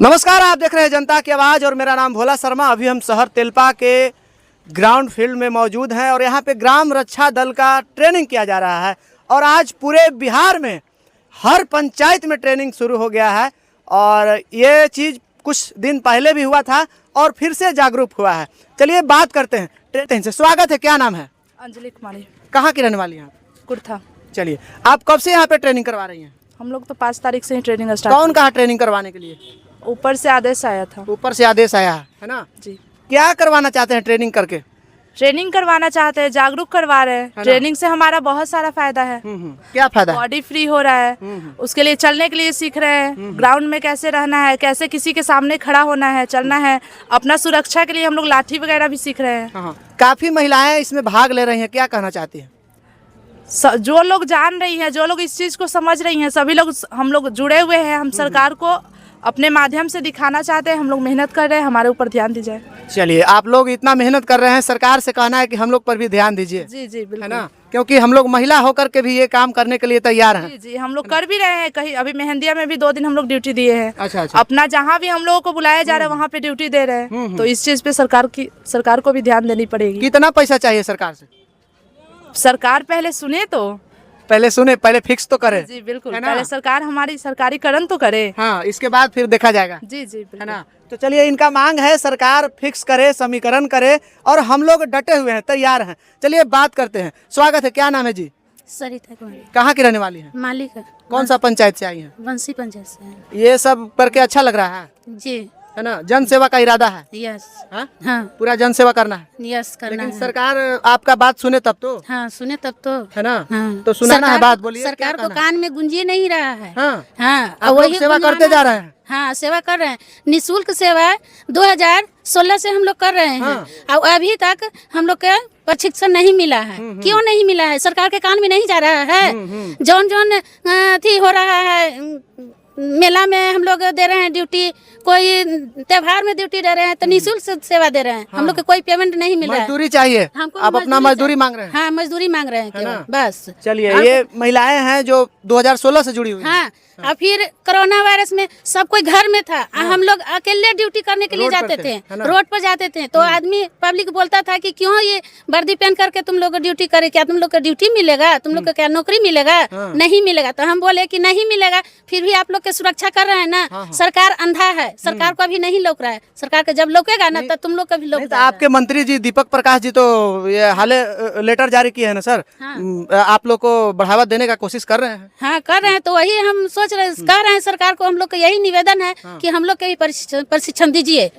नमस्कार, आप देख रहे हैं जनता की आवाज़ और मेरा नाम भोला शर्मा। अभी हम शहर तेलपा के ग्राउंड फील्ड में मौजूद हैं और यहाँ पे ग्राम रक्षा दल का ट्रेनिंग किया जा रहा है। और आज पूरे बिहार में हर पंचायत में ट्रेनिंग शुरू हो गया है और ये चीज़ कुछ दिन पहले भी हुआ था और फिर से जागरूक हुआ है। चलिए बात करते हैं ट्रेनिंग से। स्वागत है, क्या नाम है? अंजलि कुमारी। कहाँ की रहने वाली हैं आप? कुर्था। चलिए, आप कब से यहाँ पे ट्रेनिंग करवा रही हैं? हम लोग तो 5 तारीख से ही ट्रेनिंग स्टार्ट। कौन कहा ट्रेनिंग करवाने के लिए? ऊपर से आदेश आया था। ऊपर से आदेश आया है ना जी। क्या करवाना चाहते हैं ट्रेनिंग करके? ट्रेनिंग करवाना चाहते हैं, जागरूक करवा रहे हैं। ट्रेनिंग से हमारा बहुत सारा फायदा है। क्या फायदा है? बॉडी फ्री हो रहा है, उसके लिए चलने के लिए सीख रहे हैं। ग्राउंड में कैसे रहना है, कैसे किसी के सामने खड़ा होना है, चलना है। अपना सुरक्षा के लिए हम लोग लाठी वगैरह भी सीख रहे हैं। काफी महिलाएं इसमें भाग ले रही हैं, क्या कहना चाहती हैं? जो लोग जान रही हैं, जो लोग इस चीज़ को समझ रही हैं, सभी लोग हम लोग जुड़े हुए हैं। हम सरकार को अपने माध्यम से दिखाना चाहते हैं। हम लोग मेहनत कर रहे हैं, हमारे ऊपर ध्यान दीजिए। चलिए, आप लोग इतना मेहनत कर रहे हैं, सरकार से कहना है कि हम लोग पर भी ध्यान दीजिए। जी जी बिल्कुल, है ना, क्योंकि हम लोग महिला होकर के भी ये काम करने के लिए तैयार हैं। जी जी, हम लोग कर भी रहे हैं। कहीं अभी मेहंदिया में भी 2 दिन हम लोग ड्यूटी दिए हैं। अच्छा। अपना जहाँ भी हम लोगों को बुलाया जा रहा है वहाँ पे ड्यूटी दे रहे हैं। तो इस चीज़ पे सरकार को भी ध्यान देनी पड़ेगी। कितना पैसा चाहिए सरकार से? सरकार पहले सुने तो पहले फिक्स तो करे। जी बिल्कुल, पहले सरकार हमारी सरकारीकरण तो करे। हाँ, इसके बाद फिर देखा जाएगा। जी जी बिल्कुल। है ना। तो चलिए, इनका मांग है सरकार फिक्स करे, समीकरण करे और हम लोग डटे हुए हैं, तैयार हैं। चलिए बात करते हैं। स्वागत है, क्या नाम है जी? सरिता कुमारी। कहाँ की रहने वाली हैं? मालिक है। कौन सा पंचायत से आई हैं? बंसी पंचायत से है। ये सब करके अच्छा लग रहा है? जी। है ना, जन सेवा का इरादा है? यस। हाँ? हाँ पूरा जन सेवा करना है। यस करना लेकिन है। सरकार आपका बात सुने तब तो। हाँ सुने तब तो। है ना। हाँ। तो सुनाना है बात, बोलिए। सरकार को कान में गुंजिए नहीं रहा है। हाँ। हाँ, आप लोग सेवा करते जा रहे हैं। हाँ, सेवा कर रहे हैं। निःशुल्क सेवा 2016 से हम लोग कर रहे हैं। और अभी तक हम लोग के प्रशिक्षण नहीं मिला है। क्यों नहीं मिला है? सरकार के कान में नहीं जा रहा है। जौन थी हो रहा है, मेला में हम लोग दे रहे हैं ड्यूटी, कोई त्योहार में ड्यूटी दे रहे हैं, तो निःशुल्क सेवा दे रहे हैं। हम लोग को कोई पेमेंट नहीं मिल रहा है। मजदूरी चाहिए हमको। आप अपना मजदूरी मांग रहे हैं? हाँ, मजदूरी मांग रहे हैं केवल, बस। चलिए, ये महिलाएं हैं जो 2016 से जुड़ी हुई हैं। हाँ। और फिर कोरोना वायरस में सब कोई घर में था। हम लोग अकेले ड्यूटी करने के लिए जाते थे, रोड पर जाते थे। तो आदमी पब्लिक बोलता था कि क्यों ये वर्दी पहन करके तुम लोग ड्यूटी करे, क्या तुम लोग को ड्यूटी मिलेगा, तुम लोग को क्या नौकरी मिलेगा? नहीं मिलेगा। तो हम बोले कि नहीं मिलेगा, फिर भी आप लोग की सुरक्षा कर रहे हैं ना। सरकार अंधा है, सरकार को अभी नहीं लौक रहा है। सरकार के जब लौकेगा ना तब तुम लोग का भी लौक जाएगा। आपके मंत्री जी दीपक प्रकाश जी तो ये हाले लेटर जारी किए हैं ना सर। आप लोग को बढ़ावा देने का कोशिश कर रहे हैं। हाँ कर रहे हैं, तो वही हम सोच रहे कह रहे हैं सरकार को। हम लोग का यही निवेदन है कि हम लोग के भी प्रशिक्षण दीजिए।